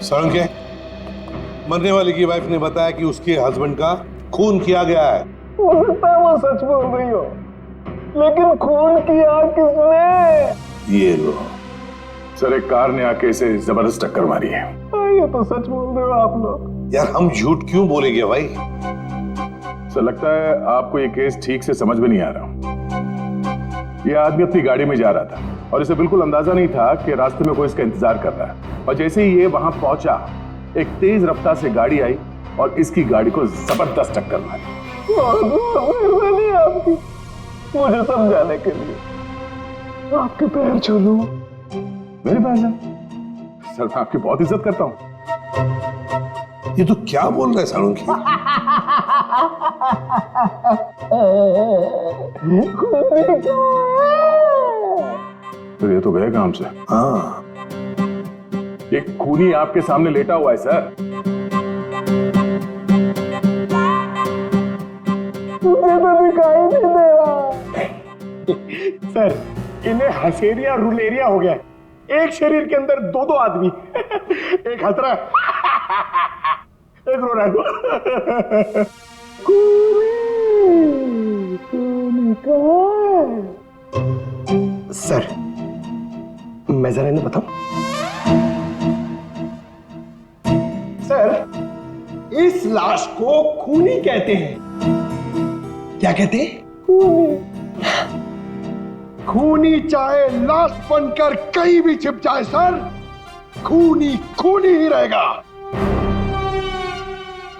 साळुंखे, मरने वाली की वाइफ ने बताया कि उसके हस्बैंड का खून किया गया है। हो सकता है वो सच बोल रही हो, लेकिन खून किया किसने? ये लो। सर, एक कार ने आके इसे जबरदस्त टक्कर मारी है। ये तो सच बोल रहे हो आप लोग। यार हम झूठ क्यों बोलेंगे भाई? सर, लगता है आपको ये केस ठीक से समझ में नहीं आ रहा। ये आदमी अपनी गाड़ी में जा रहा था और इसे बिल्कुल अंदाजा नहीं था कि रास्ते में कोई इसका इंतजार कर रहा है, और जैसे ही ये वहां पहुंचा, एक तेज रफ्तार से गाड़ी आई और इसकी गाड़ी को जबरदस्त टक्कर मारी। मेहरबानी आपकी मुझे समझाने के लिए। आपके पैर छू लूं? मेरे पैर से? सर, मैं आपकी बहुत इज्जत करता हूं। ये तो क्या बोल रहा है साळुंखे? तो ये तो गए काम से। हाँ, ये खूनी आपके सामने लेटा हुआ है सर। मुझे तो दिखाई नहीं दे रहा। सर, इन्हें हसेरिया रुलेरिया हो गया। एक शरीर के अंदर दो दो आदमी, एक हंस रहा है, एक रो रहा है। सर, मैं जरा इन्हें बताऊं? सर, इस लाश को खूनी कहते हैं। क्या कहते हैं? खूनी चाहे लाश बनकर कहीं भी छिप जाए सर, खूनी खूनी ही रहेगा।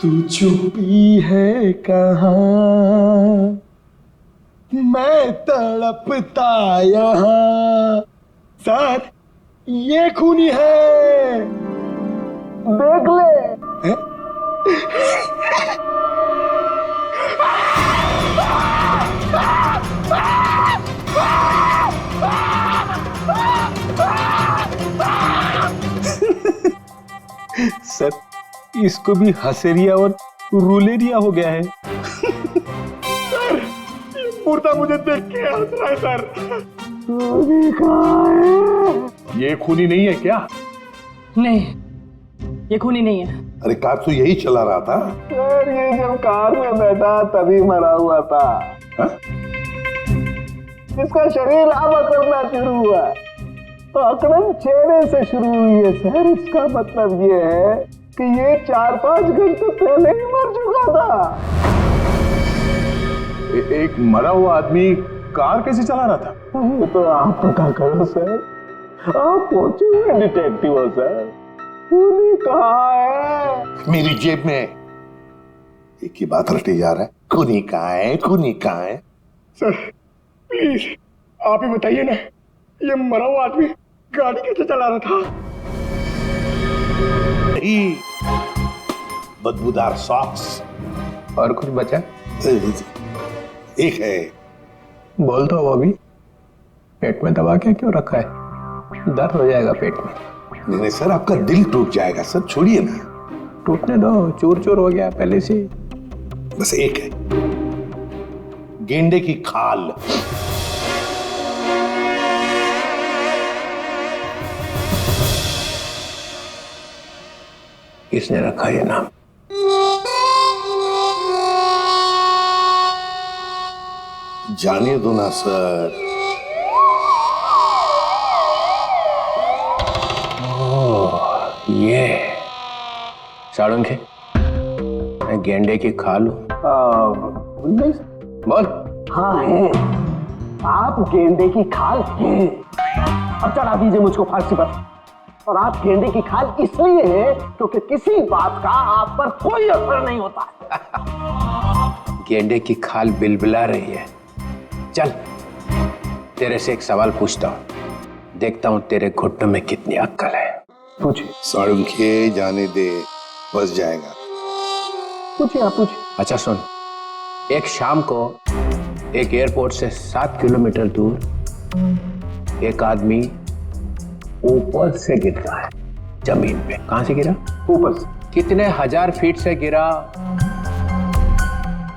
तू छुपी है कहां, मैं तड़पता यहां। सर, ये खूनी है, देख ले। है? सर, इसको भी हसेरिया और रुलेरिया हो गया है। सर, ये मुर्दा मुझे देख के हंस रहा है सर। ये खूनी नहीं है क्या? नहीं, ये खूनी नहीं है। अरे कार तो यही चला रहा था। सर, ये जब कार में बैठा तभी मरा हुआ था। हा? इसका शरीर अब अकड़ना शुरू हुआ, तो अकड़न चेहरे से शुरू हुई है सर। इसका मतलब ये है कि ये 4-5 घंटे पहले ही मर चुका था। एक मरा हुआ आदमी कार कैसे चला रहा था? ये तो आप पता करो सर, आप पहुंचे हुए डिटेक्टिव हो सर। खूनी कहाँ है? मेरी जेब में। एक ही बात रटे जा रहा है, खूनी कहाँ है, खूनी कहाँ है? सर प्लीज आप ही बताइए ना, ये मरा हुआ आदमी गाड़ी कैसे चला रहा था? नहीं, बदबूदार सॉक्स। और कुछ बचा? एक है। बोल दो वो भी। पेट में दबा के क्यों रखा है? दर्द हो जाएगा पेट में। नहीं सर, आपका दिल टूट जाएगा सर, छोड़िए ना। टूटने दो, चूर चूर हो गया पहले से। बस एक है, गेंडे की खाल। किसने रखा ये नाम? जाने दो ना सर। ये साळुंखे, मैं गेंडे की खाल हूं। बोल। हाँ है, आप गेंडे की खाल हैं। अब चढ़ा दीजिए मुझको फांसी पर। और आप गेंडे की खाल इसलिए है क्योंकि किसी बात का आप पर कोई असर नहीं होता। गेंडे की खाल बिलबिला रही है। चल, तेरे से एक सवाल पूछता हूं, देखता हूं तेरे घुटनों में कितनी अक्ल है। पूछ। साळुंखे जाने दे, बस जाएगा। पूछिए आप पूछिए। अच्छा सुन, एक शाम को एक एयरपोर्ट से 7 किलोमीटर दूर एक आदमी ऊपर से गिरता है जमीन पे। कहां से गिरा? ऊपर से। कितने हजार फीट से गिरा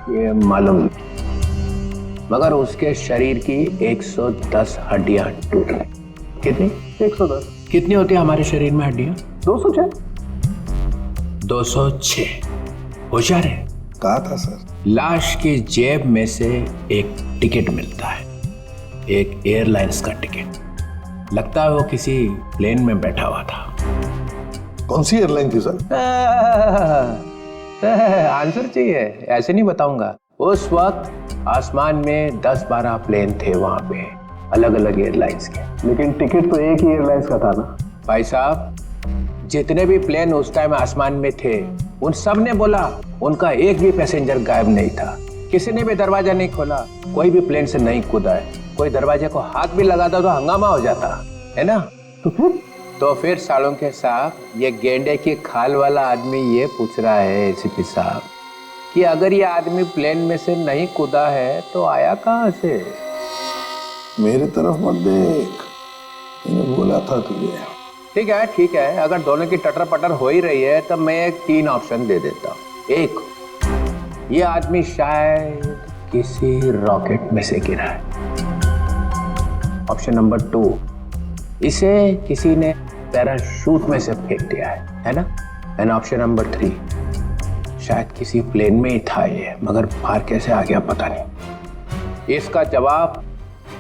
ये मालूम नहीं, मगर उसके शरीर की 110 हड्डियां टूट गई। कितनी? 110। कितनी होती है हमारे शरीर में हड्डियां? 206। 206। होशियार है। कहा था सर। लाश की जेब में से एक टिकट मिलता है, एक एयरलाइंस का टिकट। लगता है वो किसी प्लेन में बैठा हुआ था। कौन सी एयरलाइन थी सर? आंसर चाहिए? ऐसे नहीं बताऊंगा। उस वक्त आसमान में 10-12 प्लेन थे वहां पे, अलग अलग एयरलाइंस के। लेकिन टिकट तो एक ही एयरलाइंस का था ना। भाई साहब, जितने भी प्लेन उस टाइम आसमान में थे उन सब ने बोला उनका एक भी पैसेंजर गायब नहीं था। किसी ने भी दरवाजा नहीं खोला, कोई भी प्लेन से नहीं कूदा है। कोई दरवाजे को हाथ भी लगाता तो हंगामा हो जाता है ना। तो फिर सालों के साहब, ये गेंडे की खाल वाला आदमी ये पूछ रहा है एसीपी साहब कि अगर ये आदमी प्लेन में से नहीं कूदा है तो आया कहां से? मेरे तरफ मत देख, मैंने बोला था तुझे। ठीक है, अगर दोनों की टटर पटर हो ही रही है तो मैं 3 ऑप्शन दे देता हूँ। 1, ये आदमी शायद किसी रॉकेट में से गिरा है। ऑप्शन नंबर 2, इसे किसी ने पैराशूट में से फेंक दिया है ना। एंड ऑप्शन नंबर 3, शायद किसी प्लेन में ही था ये, मगर बाहर कैसे आ गया पता नहीं। इसका जवाब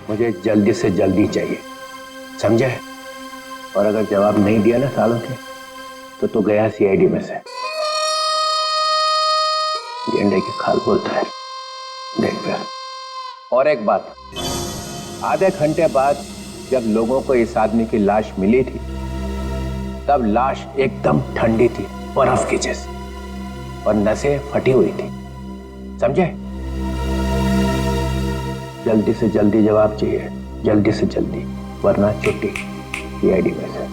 मुझे जल्दी से जल्दी चाहिए, समझे? और अगर जवाब नहीं दिया ना सालों के, तो गया सीआईडी में से। गेंडे की खाल बोलता है, देख फिर। और एक बात, आधे घंटे बाद जब लोगों को इस आदमी की लाश मिली थी तब लाश एकदम ठंडी थी, बर्फ की जैसी, और नसें फटी हुई थी, समझे? जल्दी से जल्दी जवाब चाहिए, जल्दी से जल्दी, वरना छुट्टी सीआईडी में से।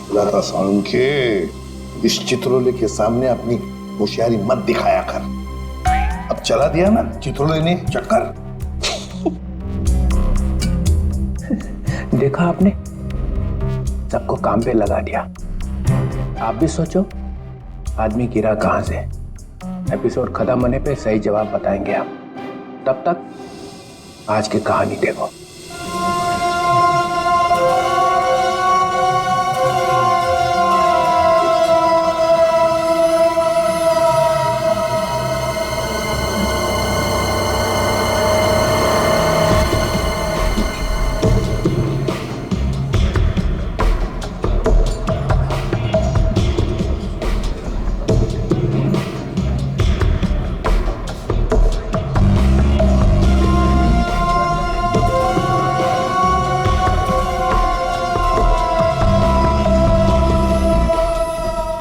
बोला था सालुंखे, इस चित्रोले के सामने अपनी होशियारी मत दिखाया कर। अब चला दिया ना चित्रोले ने चक्कर। देखा आपने, सबको काम पे लगा दिया। आप भी सोचो आदमी गिरा कहां से। एपिसोड खत्म होने पे सही जवाब बताएंगे हम। तब तक आज की कहानी देखो।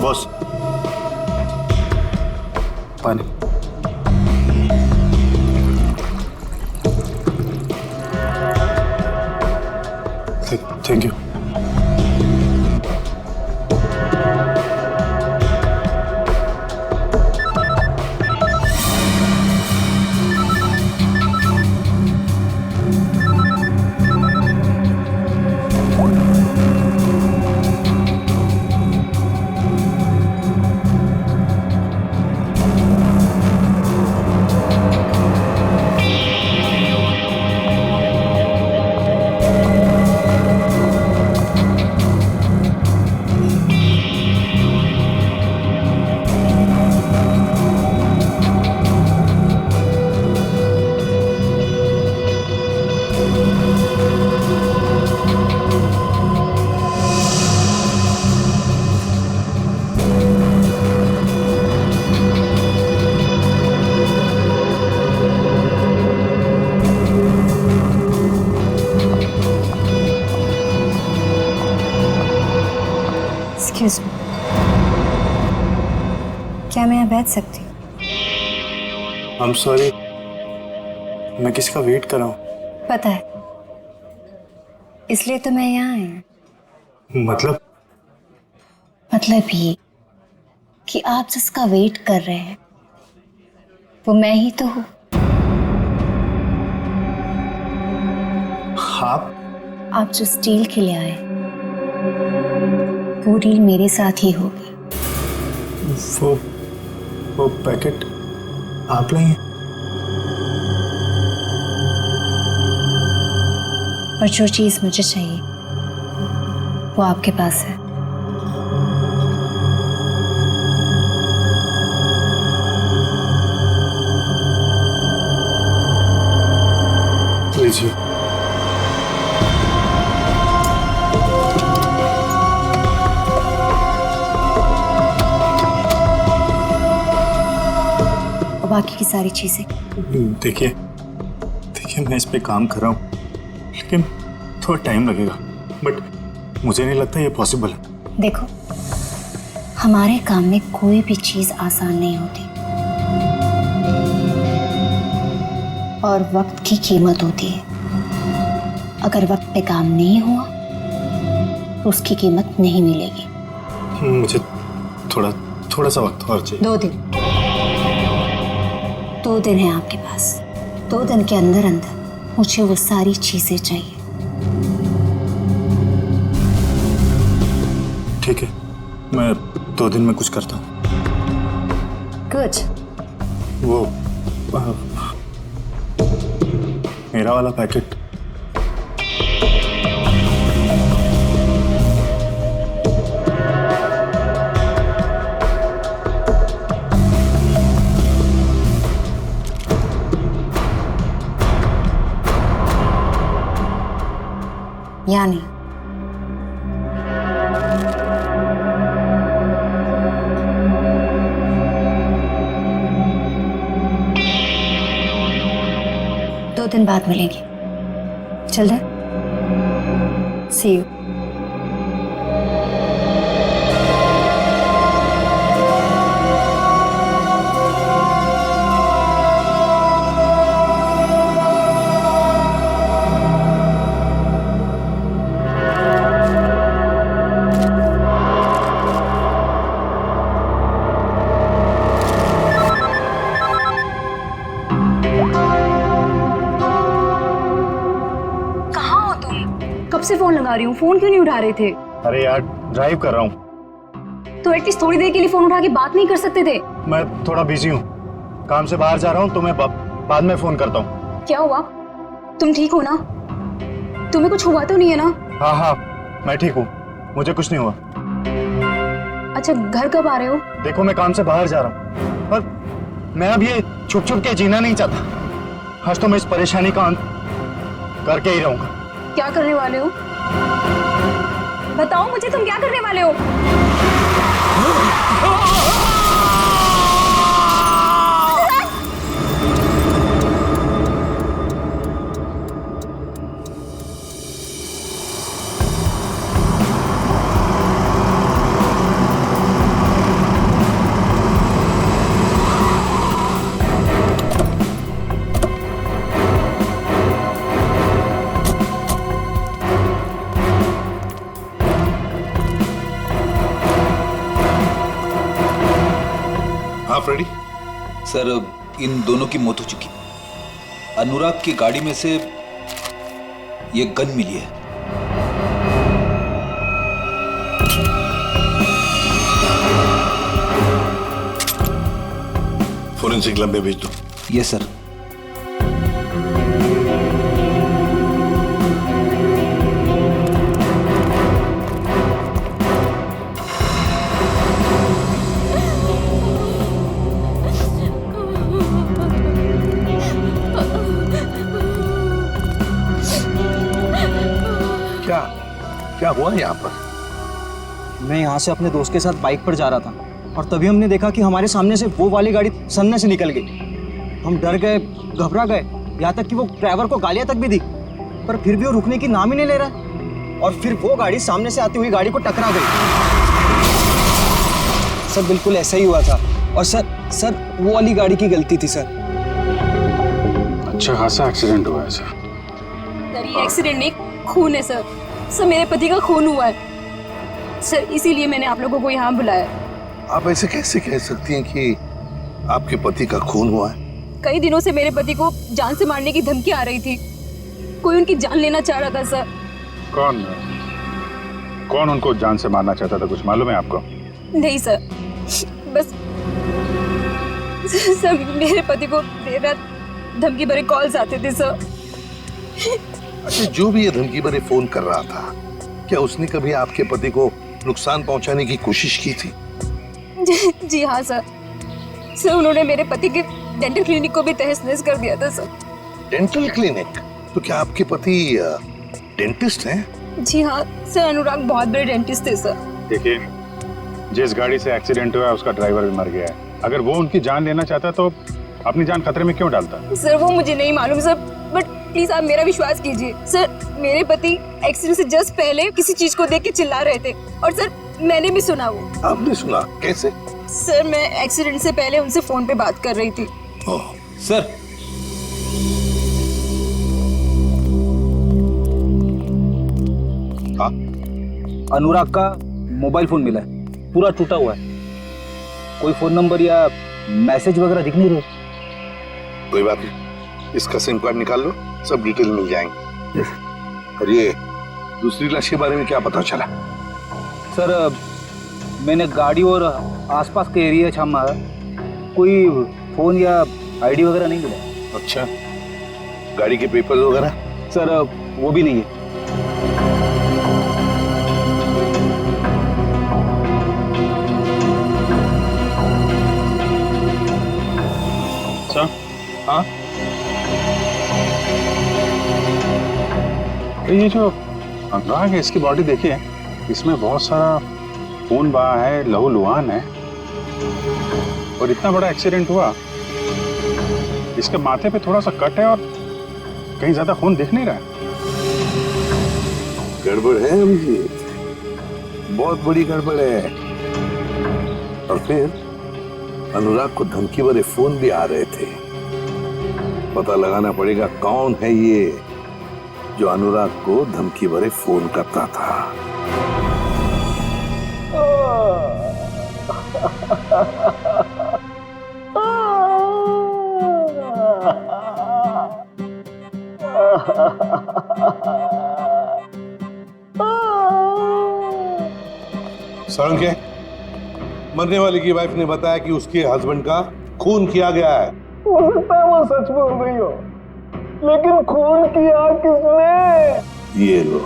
बॉस, पानी। Thank you. एक्सक्यूज मी, क्या मैं यहाँ बैठ सकती हूँ? I'm sorry, मैं किसका वेट कर रहा हूँ? पता है, इसलिए तो मैं यहाँ आई हूँ। मतलब ये कि आप जिसका वेट कर रहे हैं वो मैं ही तो हूँ। आप जो स्टील के लिए आए वो डील मेरे साथ ही होगी। वो पैकेट आप लाई हैं? और जो चीज मुझे चाहिए वो आपके पास है। लीजिए। और बाकी की सारी चीजें देखिए मैं इस पे काम कर रहा हूँ, लेकिन थोड़ा टाइम लगेगा, बट मुझे नहीं लगता ये पॉसिबल है। देखो, हमारे काम में कोई भी चीज आसान नहीं होती और वक्त की कीमत होती है। अगर वक्त पे काम नहीं हुआ तो उसकी कीमत नहीं मिलेगी। मुझे थोड़ा सा वक्त और चाहिए। 2 दिन। 2 दिन है आपके पास। 2 दिन के अंदर मुझे वो सारी चीजें चाहिए। ठीक है, मैं 2 दिन में कुछ करता हूँ। गुड। वो मेरा वाला पैकेट यानी दो दिन बाद मिलेंगे। चल दे। सी यू। कब से फोन लगा रही हूँ, फोन क्यों नहीं उठा रहे थे? अरे यार, ड्राइव कर रहा हूँ। तो एटलीस्ट थोड़ी देर के लिए फोन उठा के बात नहीं कर सकते थे? मैं थोड़ा बिजी हूँ, काम से बाहर जा रहा हूँ, तो मैं बाद में फोन करता हूँ। क्या हुआ? तुम ठीक हो ना? तुम्हें कुछ हुआ तो नहीं है ना? हाँ, मैं ठीक हूँ, मुझे कुछ नहीं हुआ। अच्छा, घर कब आ रहे हो? देखो, मैं काम से बाहर जा रहा हूँ और मैं अब ये छुप के जीना नहीं चाहता। आज तो मैं इस परेशानी का अंत करके ही रहूंगा। क्या करने वाले हो? बताओ मुझे, तुम क्या करने वाले हो? हाँ फ्रेडी। सर, इन दोनों की मौत हो चुकी। अनुराग की गाड़ी में से ये गन मिली है। फोरेंसिक लैब में भेज दो। Yes sir. क्या हुआ यहाँ पर? मैं यहाँ से अपने दोस्त के साथ बाइक पर जा रहा था और तभी हमने देखा कि हमारे सामने से वो वाली गाड़ी सन्ने से निकल गई। हम डर गए, घबरा गए, यहाँ तक कि वो ड्राइवर को गालियाँ तक भी दी, पर फिर भी वो रुकने की नाम ही नहीं ले रहा। और फिर वो गाड़ी सामने से आती हुई गाड़ी को टकरा गई। सर, बिल्कुल ऐसा ही हुआ था। और सर वो वाली गाड़ी की गलती थी सर। अच्छा खासा एक्सीडेंट हुआ है सर। सर, ये एक्सीडेंट नहीं, खून है सर। सर, मेरे पति का खून हुआ है सर, इसीलिए मैंने आप लोगों को यहाँ बुलाया। आप ऐसे कैसे कह सकती हैं कि आपके पति का खून हुआ है? कई दिनों से मेरे पति को जान से मारने की धमकी आ रही थी। कोई उनकी जान लेना चाह रहा था सर। कौन उनको जान से मारना चाहता था, कुछ मालूम है आपको? नहीं सर, बस सर मेरे पति को देर रात धमकी भरे कॉल्स आते थे सर। अच्छा, जो भी ये धमकी भरे फोन कर रहा था, क्या उसने कभी आपके पति को नुकसान पहुंचाने की कोशिश की थी? जी हाँ सर। सर उन्होंने मेरे पति के डेंटल क्लिनिक को भी तहस-नहस कर दिया था सर। Dental clinic? तो क्या आपके पति डेंटिस्ट हैं? जी हाँ सर, अनुराग बहुत बड़े डेंटिस्ट थे सर। देखिए, जिस गाड़ी से एक्सीडेंट हुआ है उसका ड्राइवर भी मर गया है। अगर वो उनकी जान लेना चाहता तो अपनी जान खतरे में क्यों डालता? सर वो मुझे नहीं मालूम सर, बट प्लीज आप मेरा विश्वास कीजिए सर। मेरे पति एक्सीडेंट से जस्ट पहले किसी चीज को देख के चिल्ला रहे थे और सर मैंने भी सुना वो। आपने सुना? कैसे? सर मैं एक्सीडेंट से पहले उनसे फोन पे बात कर रही थी। सर अनुराग का मोबाइल फोन मिला है, पूरा टूटा हुआ है। कोई फोन नंबर या मैसेज वगैरह दिख नहीं रहे। कोई बात नहीं, इसका सिम कार्ड निकाल लो, सब डिटेल मिल जाएंगे। और ये दूसरी लाश के बारे में क्या पता चला? सर मैंने गाड़ी और आसपास के एरिया छामा है, कोई फोन या आईडी वगैरह नहीं मिला। अच्छा, गाड़ी के पेपर वगैरह? सर वो भी नहीं है। अच्छा, हाँ, ये जो अनुराग है इसकी बॉडी देखिए, इसमें बहुत सारा खून बहा है, लहूलुहान है और इतना बड़ा एक्सीडेंट हुआ, इसके माथे पे थोड़ा सा कट है और कहीं ज्यादा खून दिख नहीं रहा है। गड़बड़ है अभिजीत, बहुत बड़ी गड़बड़ है। और फिर अनुराग को धमकी भरे फोन भी आ रहे थे। पता लगाना पड़ेगा कौन है ये जो अनुराग को धमकी भरे फोन करता था। सारंगे, मरने वाले की वाइफ ने बताया कि उसके हस्बैंड का खून किया गया है। हो सकता है वो सच बोल रही हो, लेकिन खून किया किसने? ये लो।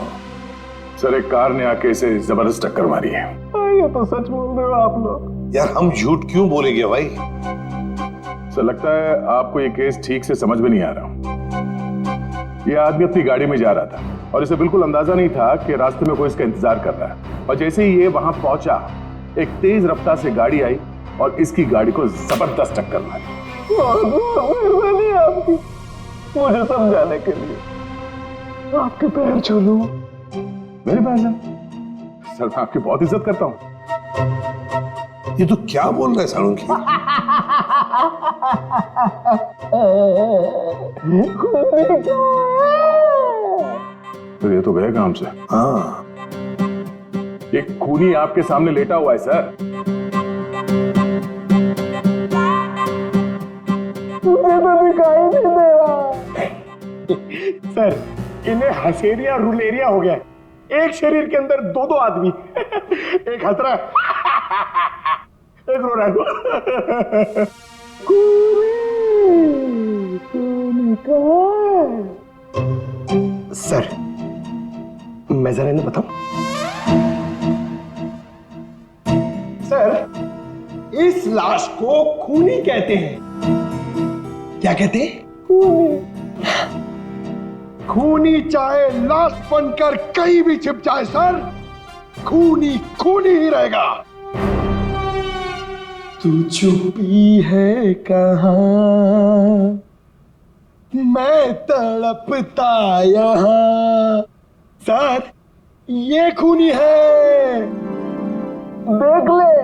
सर, एक कार ने आके इसे जबरदस्त टक्कर मारी है। ये तो सच बोल रहे हो आप लोग। यार हम झूठ क्यों बोलेंगे भाई? सर, लगता है आपको ये केस ठीक से समझ में नहीं आ रहा। ये आदमी अपनी गाड़ी में जा रहा था और इसे बिल्कुल अंदाजा नहीं था कि रास्ते में कोई इसका इंतजार कर रहा है। और जैसे ही ये वहां पहुंचा, एक तेज रफ्तार से गाड़ी आई और इसकी गाड़ी को जबरदस्त टक्कर मारी। मेहरबानी आपकी मुझे समझाने के लिए। आपके पैर छू लूं? मेरे भाईजान, सर मैं आपकी बहुत इज्जत करता हूं। ये तो क्या बोल रहा है सारंगी? तो ये तो गए काम से। हाँ, एक खूनी आपके सामने लेटा हुआ है सर। मुझे तो दिखाई नहीं दे रहा। सर इन्हें हसेरिया रुलेरिया हो गया। एक शरीर के अंदर दो दो आदमी, एक हंस रहा है, एक रो रहा है। सर मैं जरा इन्हें बताऊं? सर इस लाश को खूनी कहते हैं। क्या कहते हैं? खूनी। खूनी चाहे लाश बनकर कहीं भी छिप जाए सर, खूनी खूनी ही रहेगा। तू छुपी है कहाँ, मैं तड़पता यहाँ। सर ये खूनी है, देख ले।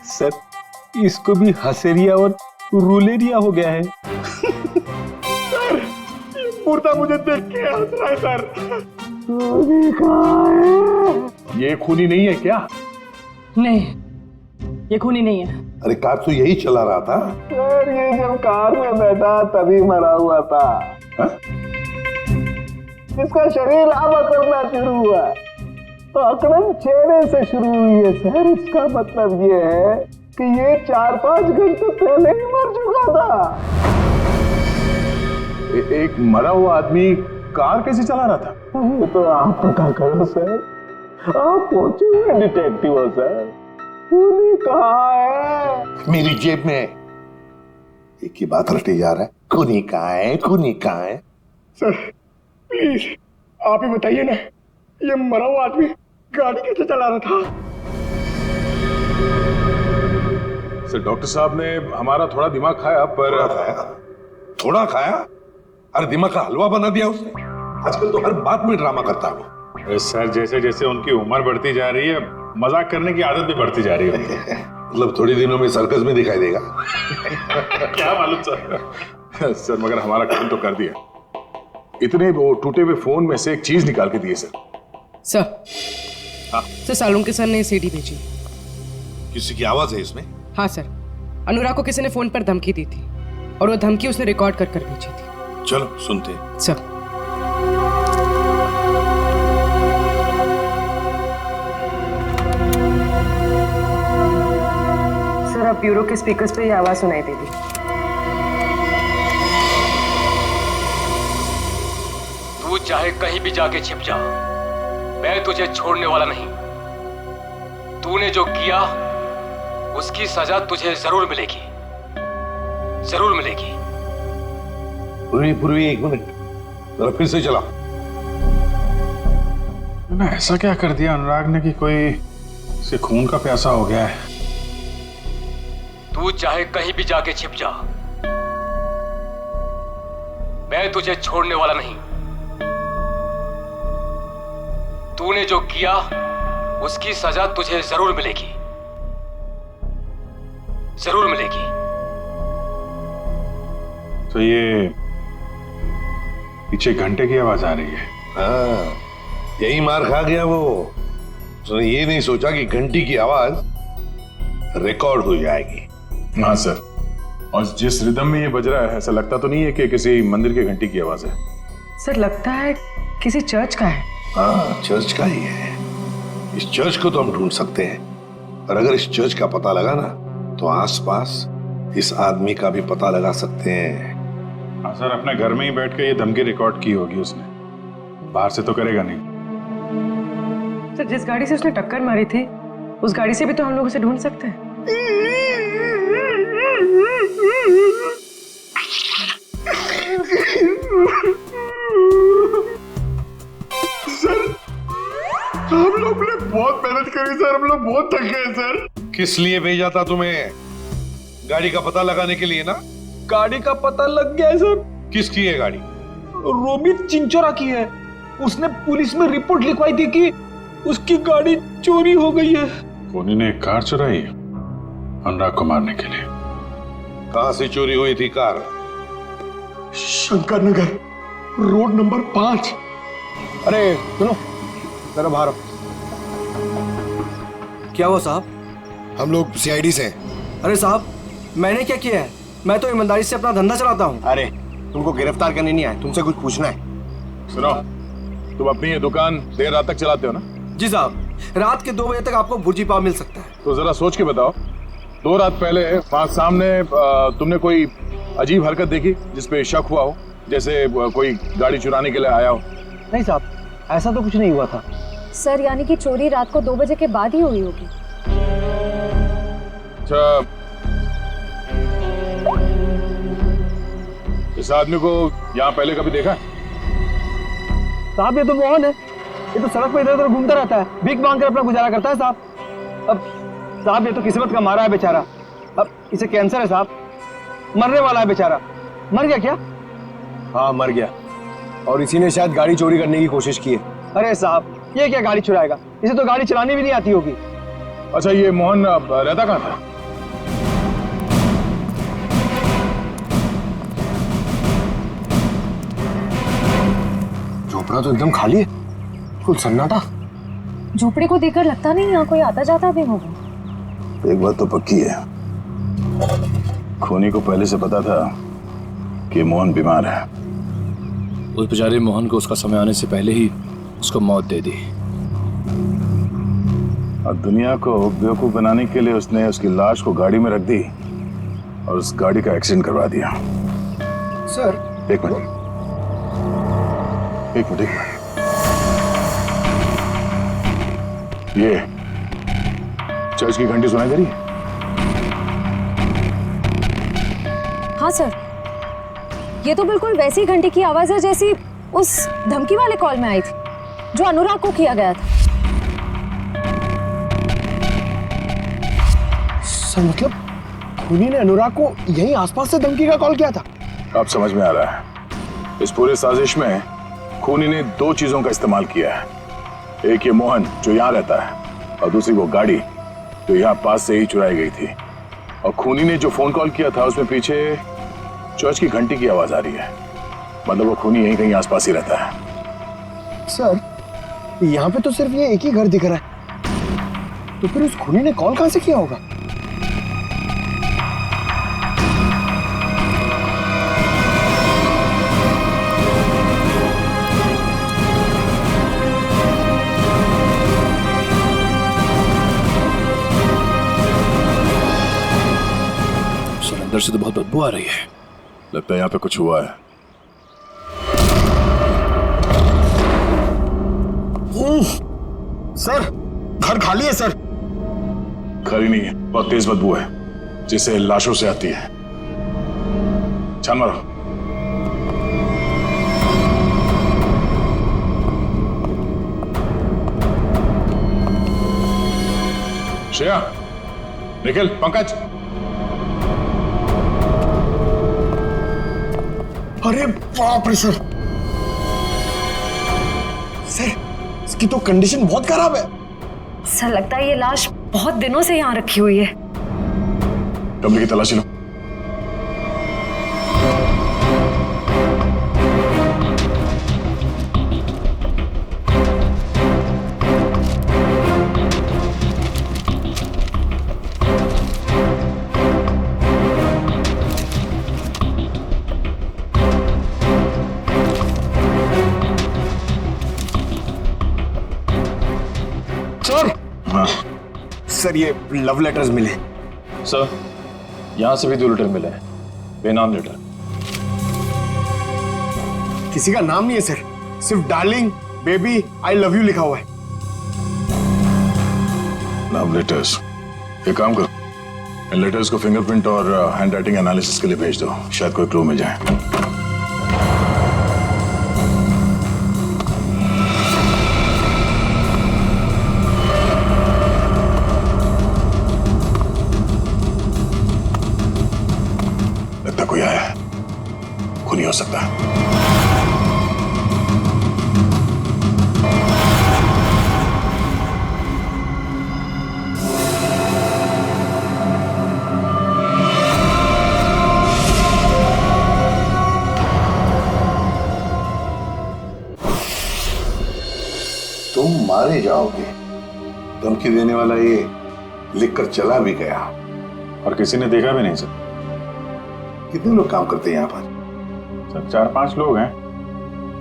सर इसको भी हसेरिया और रुलेरिया हो गया है। सर मुर्दा मुझे देख के हंस रहा है सर। ये खूनी नहीं है क्या? नहीं, ये खूनी नहीं है। अरे कार तो यही चला रहा था। सर ये जब कार में बैठा तभी मरा हुआ था। हा? इसका शरीर आवा करना शुरू हुआ तो अकड़न चेहरे से शुरू हुई है सर। इसका मतलब ये है कि ये 4-5 घंटे पहले ही मर चुका था। एक मरा हुआ आदमी कार कैसे चला रहा था? ये तो आप पता करो सर, आप पहुंचे हुए डिटेक्टिव हो सर। खूनी कहाँ है? मेरी जेब में। एक ही बात रटे जा रहा है, खूनी कहाँ है, खूनी कहाँ है? सर प्लीज आप ही बताइए ना, ये मरा हुआ आदमी गाड़ी कैसे चला रहा था? सर डॉक्टर साहब ने हमारा थोड़ा दिमाग खाया, पर थोड़ा खाया? अरे दिमाग का हलवा बना दिया उसने। आजकल तो हर बात में ड्रामा करता है वो। अरे सर जैसे जैसे उनकी उम्र बढ़ती जा रही है, मजाक करने की आदत भी बढ़ती जा रही है। मतलब थोड़ी दिनों में सर्कस में दिखाई देगा। क्या मालूम सर। सर मगर हमारा काम तो कर दिया। इतने वो टूटे हुए फोन में से एक चीज निकाल के दिए sir. Sir sir Salunke sir ने सीडी भेजी। किसी की आवाज है इसमें? हाँ सर, अनुराग को किसी ने फोन पर धमकी दी थी और वो धमकी उसने रिकॉर्ड कर कर भेजी थी। चलो सुनते हैं। सर अब ब्यूरो के स्पीकर्स पे ये आवाज सुनाई देगी। तू चाहे कहीं भी जाके छिप जा, मैं तुझे छोड़ने वाला नहीं। तूने जो किया उसकी सजा तुझे जरूर मिलेगी, जरूर मिलेगी। पूर्वी एक मिनट, जरा फिर से चला। ना ऐसा क्या कर दिया अनुराग ने कि कोई से खून का प्यासा हो गया है। तू चाहे कहीं भी जाके छिप जा, मैं तुझे छोड़ने वाला नहीं। तूने जो किया उसकी सजा तुझे जरूर मिलेगी, जरूर मिलेगी। तो ये पीछे घंटे की आवाज आ रही है। हाँ, यही मार खा गया वो। उसने ये नहीं सोचा कि घंटी की आवाज रिकॉर्ड हो जाएगी। हाँ सर, और जिस रिदम में ये बज रहा है ऐसा लगता तो नहीं है कि किसी मंदिर की घंटी की आवाज है। सर लगता है किसी चर्च का है। हाँ चर्च का ही है। इस चर्च को तो हम ढूंढ सकते हैं, और अगर इस चर्च का पता लगा ना तो आसपास इस आदमी का भी पता लगा सकते हैं। हाँ सर, अपने घर में ही बैठ के ये धमकी रिकॉर्ड की होगी उसने, बाहर से तो करेगा नहीं। सर जिस गाड़ी से उसने टक्कर मारी थी उस गाड़ी से भी तो हम लोग उसे ढूंढ सकते हैं। सर हम लोग ने बहुत मेहनत करी सर, हम लोग बहुत थक गए सर। किस लिए भेजा था तुम्हें? गाड़ी का पता लगाने के लिए ना? गाड़ी का पता लग गया है सर। किसकी है गाड़ी? रोमित चिंचोरा की है। उसने पुलिस में रिपोर्ट लिखवाई थी कि उसकी गाड़ी चोरी हो गई है। खूनी ने एक कार चुराई है अनुराग को मारने के लिए। कहां से चोरी हुई थी car? Shankar Nagar road number 5। अरे सुनो जरा बाहर। क्या हुआ साहब? हम लोग सीआईडी से हैं। अरे साहब मैंने क्या किया है? मैं तो ईमानदारी से अपना धंधा चलाता हूँ। अरे तुमको गिरफ्तार करने नहीं आए, तुमसे कुछ पूछना है। सुनो, तुम अपनी ये दुकान देर रात तक चलाते हो ना? जी साहब, रात के 2 बजे तक आपको भुर्जी पाव मिल सकता है। तो जरा सोच के बताओ, 2 रात पहले वहां सामने तुमने कोई अजीब हरकत देखी जिसपे शक हुआ हो, जैसे कोई गाड़ी चुराने के लिए आया हो? नहीं साहब, ऐसा तो कुछ नहीं हुआ था। सर यानी कि चोरी रात को 2 बजे के बाद ही हुई होगी। अच्छा, इस आदमी को यहाँ पहले कभी देखा है? साहब ये तो मोहन है, ये तो सड़क पे इधर उधर घूमता रहता है, भीख मांग कर अपना गुजारा करता है साहब। अब साहब ये तो किस्मत का मारा है बेचारा। अब इसे कैंसर है साहब, मरने वाला है बेचारा। मर गया क्या? हाँ मर गया, और इसी ने शायद गाड़ी चोरी करने की कोशिश की है। अरे साहब ये क्या गाड़ी चुराएगा, इसे तो गाड़ी चलानी भी नहीं आती होगी। अच्छा, ये मोहन रहता कहाँ था? झोपड़ा तो एकदम खाली है, कुछ सन्नाटा। झोपड़े को देखकर लगता नहीं यहाँ कोई आता जाता भी होगा। एक बात तो पक्की है, खूनी को पहले से पता था कि मोहन बीमार है। उस बेचारे मोहन को उसका समय आने से पहले ही उसको मौत दे दी। और दुनिया को बेवकूफ बनाने के लिए उसने उसकी लाश को गाड़ी में रख दी और उस गाड़ी का एक्सीडेंट करवा दिया। सर एक मिनट। ये चर्च की घंटी सुनाई दे रही है? हाँ सर, ये तो बिल्कुल वैसी घंटी की आवाज है जैसी उस धमकी वाले कॉल में आई थी जो अनुराग को किया गया था। सर मतलब खूनी ने अनुराग को यहीं आसपास से धमकी का कॉल किया था? अब समझ में आ रहा है। इस पूरे साजिश में खूनी ने दो चीजों का इस्तेमाल किया है। एक ये मोहन जो यहाँ रहता है और दूसरी वो गाड़ी जो यहाँ पास से ही चुराई गई थी। और खूनी ने जो फोन कॉल किया था उसमें पीछे चर्च की घंटी की आवाज आ रही है। मतलब वो खूनी यहीं कहीं आसपास ही रहता है। सर यहाँ पे तो सिर्फ ये एक ही घर दिख रहा है, तो फिर उस खूनी ने कॉल कहां से किया होगा? अंदर से तो बहुत बदबू आ रही है। लगता है यहाँ पे कुछ हुआ है। सर घर खाली है सर। खाली नहीं है, बहुत तेज बदबू है जिससे लाशों से आती है। छान मारो। श्रेया, निखिल, पंकज। अरे बाप रे सर, इसकी तो कंडीशन बहुत खराब है। सर लगता है ये लाश बहुत दिनों से यहाँ रखी हुई है। कमरे की तलाशी लो। सर ये लव लेटर्स मिले। सर यहां से भी 2 लेटर मिले हैं, बेनाम लेटर। किसी का नाम नहीं है सर, सिर्फ darling, baby, I love you लिखा हुआ है। Love letters. एक काम करो, इन लेटर्स को फिंगरप्रिंट और हैंड राइटिंग एनालिसिस के लिए भेज दो, शायद कोई क्लू मिल जाए। कोई आया है, खूनी हो सकता है। तुम मारे जाओगे, धमकी देने वाला ये लिखकर चला भी गया और किसी ने देखा भी नहीं सर। कितने लोग काम करते हैं यहाँ पर? सर 4-5 लोग हैं।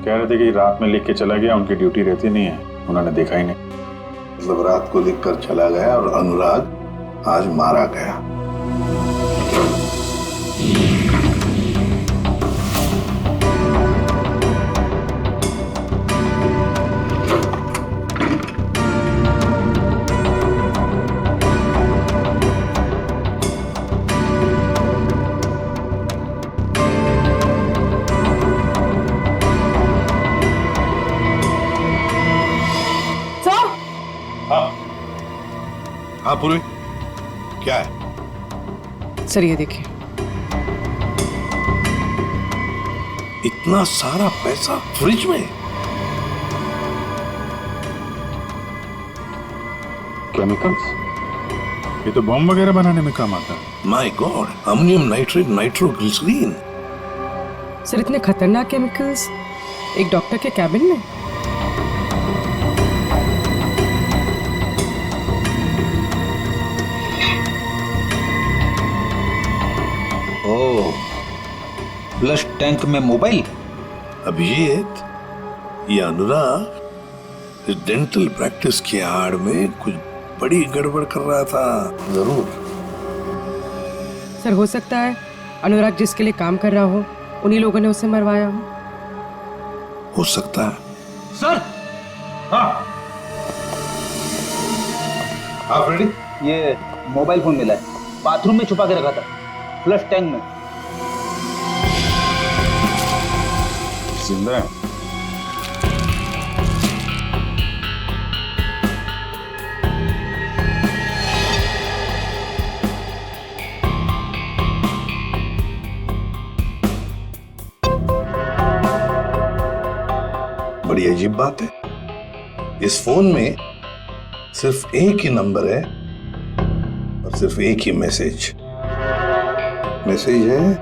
कह रहे थे कि रात में लिख के चला गया, उनकी ड्यूटी रहती नहीं है, उन्होंने देखा ही नहीं। मतलब रात को लिखकर चला गया और अनुराग आज मारा गया। हाँ पूरी, क्या है? सर ये देखिए, इतना सारा पैसा फ्रिज में? केमिकल्स? ये तो बॉम्ब वगैरह बनाने में काम आता है। My God, ammonium nitrate, nitroglycerin. Sir इतने खतरनाक केमिकल्स एक डॉक्टर के कैबिन में? ओह, फ्लश टैंक में मोबाइल। अभिजीत, ये अनुराग इस डेंटल प्रैक्टिस की आड़ में कुछ बड़ी गड़बड़ कर रहा था। जरूर। सर हो सकता है अनुराग जिसके लिए काम कर रहा हो उन्हीं लोगों ने उसे मरवाया हो सकता है। सर। हाँ फ्रेडी, ये मोबाइल फोन मिला है, बाथरूम में छुपा के रखा था, फ्लश टैंक में। जिंदा है? बड़ी अजीब बात है, इस फोन में सिर्फ एक ही नंबर है और सिर्फ एक ही मैसेज है,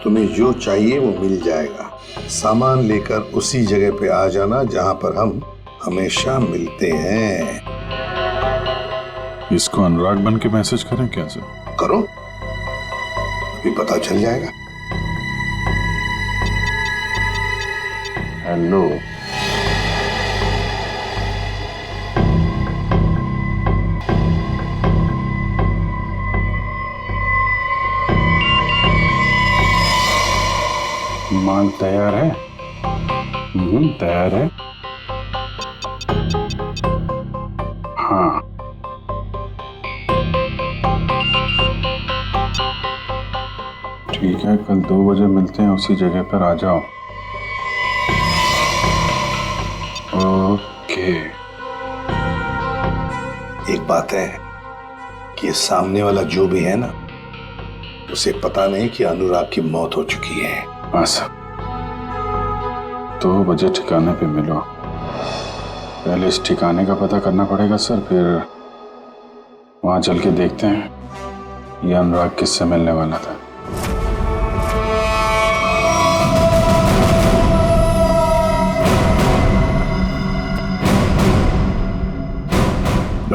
तुम्हें जो चाहिए वो मिल जाएगा। सामान लेकर उसी जगह पे आ जाना जहां पर हम हमेशा मिलते हैं। इसको अनुराग बन के मैसेज करें क्या सर? करो, अभी पता चल जाएगा। हेलो, माल तैयार है? तैयार है। हाँ, ठीक है, कल 2 बजे मिलते हैं, उसी जगह पर आ जाओ। ओके। एक बात है कि ये सामने वाला जो भी है ना, उसे पता नहीं कि अनुराग की मौत हो चुकी है। हाँ सर, 2 बजे ठिकाने पे मिलो। पहले इस ठिकाने का पता करना पड़ेगा सर, फिर वहां चल के देखते हैं ये अनुराग किससे मिलने वाला था।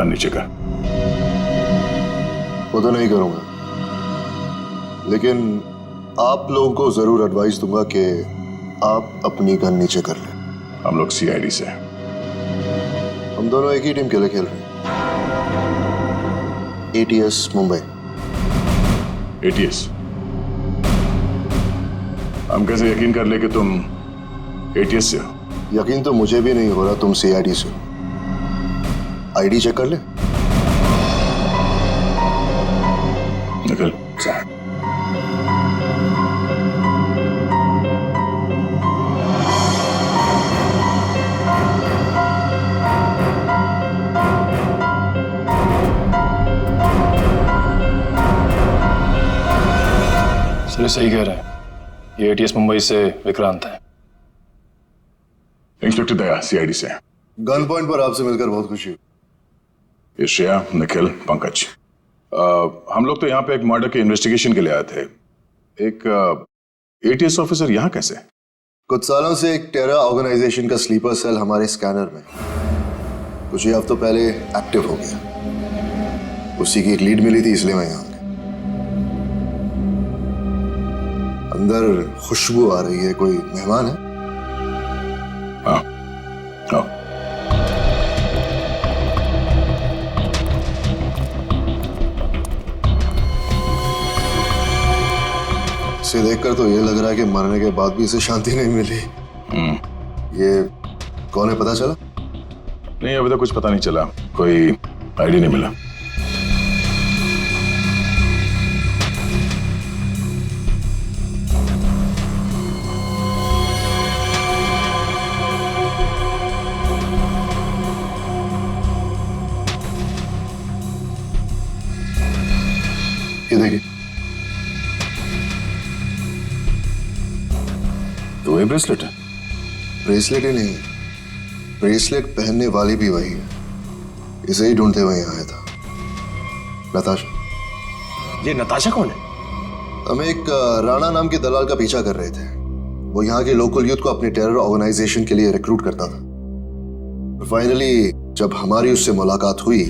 नीचे कर। वो तो नहीं करूंगा, लेकिन आप लोगों को जरूर एडवाइस दूंगा कि आप अपनी गन नीचे कर लें। हम लोग सीआईडी से, हम दोनों एक ही टीम के लिए खेल रहे हैं। एटीएस मुंबई। एटीएस? हम कैसे यकीन कर ले कि तुम एटीएस से हो? यकीन तो मुझे भी नहीं हो रहा तुम सीआईडी से हो। आईडी चेक कर ले। निकल। सर सही कह रहे हैं, ये एटीएस मुंबई से विक्रांत है। इंस्पेक्टर दया, सीआईडी से। गन पॉइंट पर आपसे मिलकर बहुत खुशी हुई। ये श्रेया, निखिल, पंकज, हम लोग तो यहाँ पे एक मर्डर के इन्वेस्टिगेशन के लिए आए थे। एक एटीएस ऑफिसर यहाँ कैसे? कुछ सालों से एक टेरर ऑर्गेनाइजेशन का स्लीपर सेल हमारे स्कैनर में कुछ ही हफ्तों पहले एक्टिव हो गया। उसी की एक लीड मिली थी, इसलिए मैं यहाँ आ गया। अंदर खुशबू आ रही है, कोई मेहमान है? हाँ, हाँ। इसे देखकर तो ये लग रहा है कि मरने के बाद भी इसे शांति नहीं मिली। ये कौन है, पता चला? नहीं, अभी तक कुछ पता नहीं चला, कोई आईडी नहीं मिला। ये देखिए, तो ये ब्रेसलेट है? ब्रेसलेट ही नहीं, ब्रेसलेट पहनने वाली भी वही है। इसे ही ढूंढते हुए यहाँ आया था। नताशा। ये नताशा कौन है? हम एक राणा नाम के दलाल का पीछा कर रहे थे। वो यहाँ के लोकल यूथ को अपने टेरर ऑर्गेनाइजेशन के लिए रिक्रूट करता था। फाइनली जब हमारी उससे मुलाकात हुई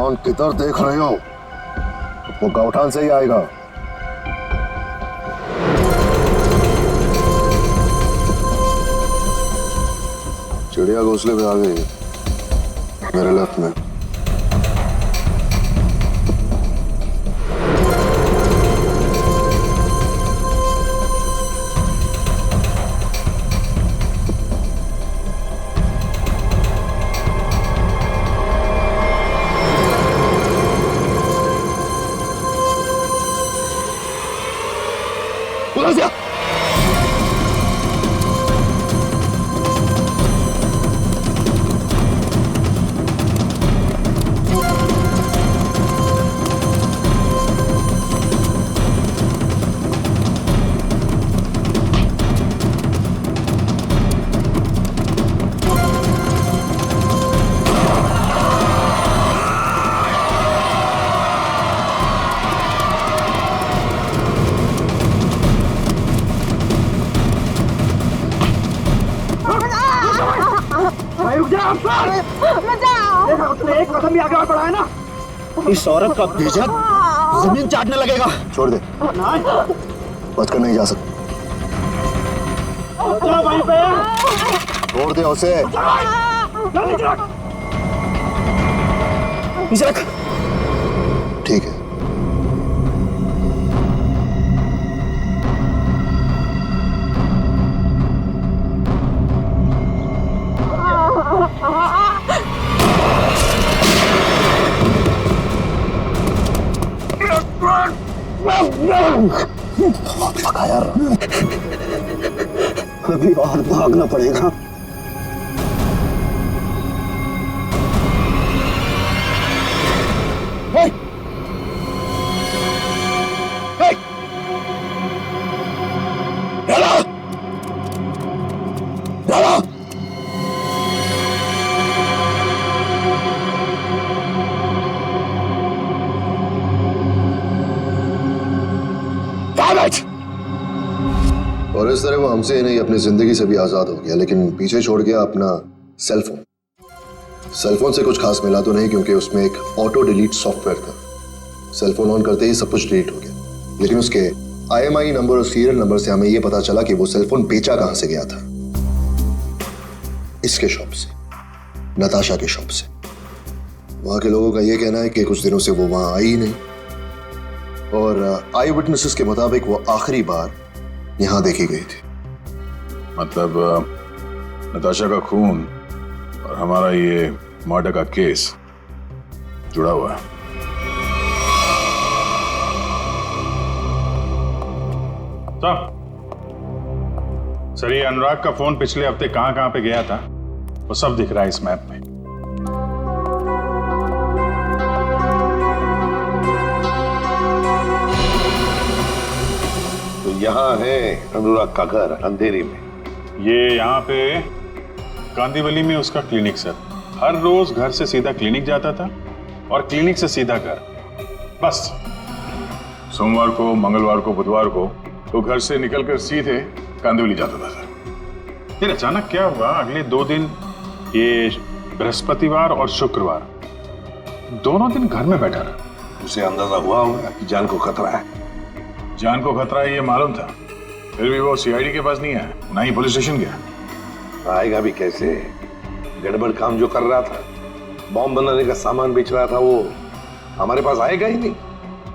कौन किधर देख रहे हो? वो गौठान से ही आएगा। चिड़िया घोंसले पे आ गई, मेरे लेफ्ट में। एक कदम भी आगे बढ़ा है ना, इस औरत का भेजा जमीन चाटने लगेगा। छोड़ दे, बचकर नहीं जा सकता। छोड़ दे उसे। ठीक है। पका यार, अभी और भागना पड़ेगा। और इस तरह वो हमसे ही नहीं अपनी जिंदगी से भी आजाद हो गया, लेकिन पीछे छोड़ गया अपना सेलफोन। सेलफोन से कुछ खास मिला तो नहीं, क्योंकि उसमें एक ऑटो डिलीट सॉफ्टवेयर था। सेलफोन ऑन करते ही सब कुछ डिलीट हो गया, लेकिन उसके IMEI नंबर और सीरियल नंबर से हमें यह पता चला कि वो सेलफोन बेचा कहां से गया था। इसके शॉप से, नताशा के शॉप से। वहां के लोगों का यह कहना है कि कुछ दिनों से वो वहां आई ही नहीं, और आई विटनेसेस के मुताबिक वो आखिरी बार यहां देखी गई थी। मतलब नताशा का खून और हमारा ये मर्डर का केस जुड़ा हुआ है। सर, ये अनुराग का फोन पिछले हफ्ते कहां कहां पे गया था वो सब दिख रहा है इस मैप में। तो यहाँ है अनुराग का घर, अंधेरी में। ये यहाँ पे कांदीवली में उसका क्लिनिक सर। हर रोज घर से सीधा क्लिनिक जाता था और क्लिनिक से सीधा घर, बस। सोमवार को, मंगलवार को, बुधवार को तो घर से निकलकर सीधे कांदिवली जाता था सर। फिर अचानक क्या हुआ, अगले 2 दिन, ये बृहस्पतिवार और शुक्रवार, दोनों दिन घर में बैठा रहा। उसे अंदाजा हुआ होगा कि जान को खतरा है। जान को खतरा है ये मालूम था, फिर भी वो CID के पास नहीं आया, ना ही पुलिस स्टेशन गया। आएगा भी कैसे? गड़बड़ काम जो कर रहा था, बॉम्ब बनाने का सामान बेच रहा था, वो हमारे पास आएगा ही नहीं।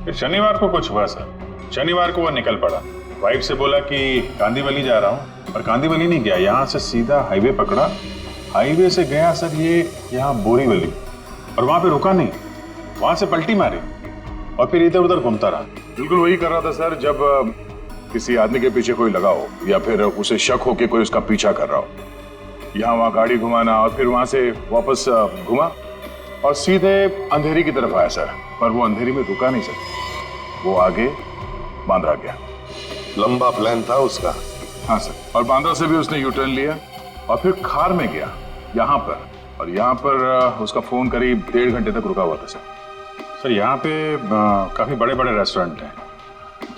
फिर शनिवार को कुछ हुआ सर। शनिवार को वो निकल पड़ा, वाइफ से बोला कि कांदीवली जा रहा हूँ, पर कांदीवली नहीं गया, यहाँ से सीधा हाईवे पकड़ा। हाईवे से गया सर ये यहाँ बोरीवली, और वहां पे रुका नहीं, वहां से पलटी मारी और फिर इधर उधर घूमता रहा। बिल्कुल वही कर रहा था सर, जब किसी आदमी के पीछे कोई लगा हो या फिर उसे शक हो कि कोई उसका पीछा कर रहा हो। यहाँ वहाँ गाड़ी घुमाना और फिर वहां से वापस घुमा और सीधे अंधेरी की तरफ आया सर। पर वो अंधेरी में रुका नहीं सर, वो आगे बांद्रा गया। लंबा प्लान था उसका। हाँ सर, और बांद्रा से भी उसने U-टर्न लिया और फिर खार में गया यहाँ पर, और यहाँ पर उसका फोन करीब 1.5 घंटे तक रुका हुआ था सर। सर यहाँ पे काफी बड़े बड़े रेस्टोरेंट हैं।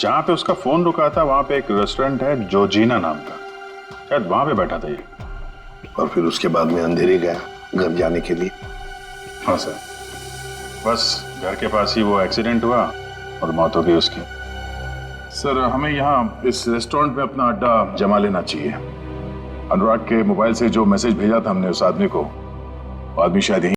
जहाँ पे उसका फोन रुका था वहाँ पे एक रेस्टोरेंट है जोजीना नाम का, शायद वहाँ पे बैठा था ये। और फिर उसके बाद में अंधेरी गया घर जाने के लिए। हाँ सर, बस घर के पास ही वो एक्सीडेंट हुआ और मौत हो गई उसकी। सर हमें यहाँ इस रेस्टोरेंट में अपना अड्डा जमा लेना चाहिए। अनुराग के मोबाइल से जो मैसेज भेजा था हमने उस आदमी को, वो आदमी शायद यहीं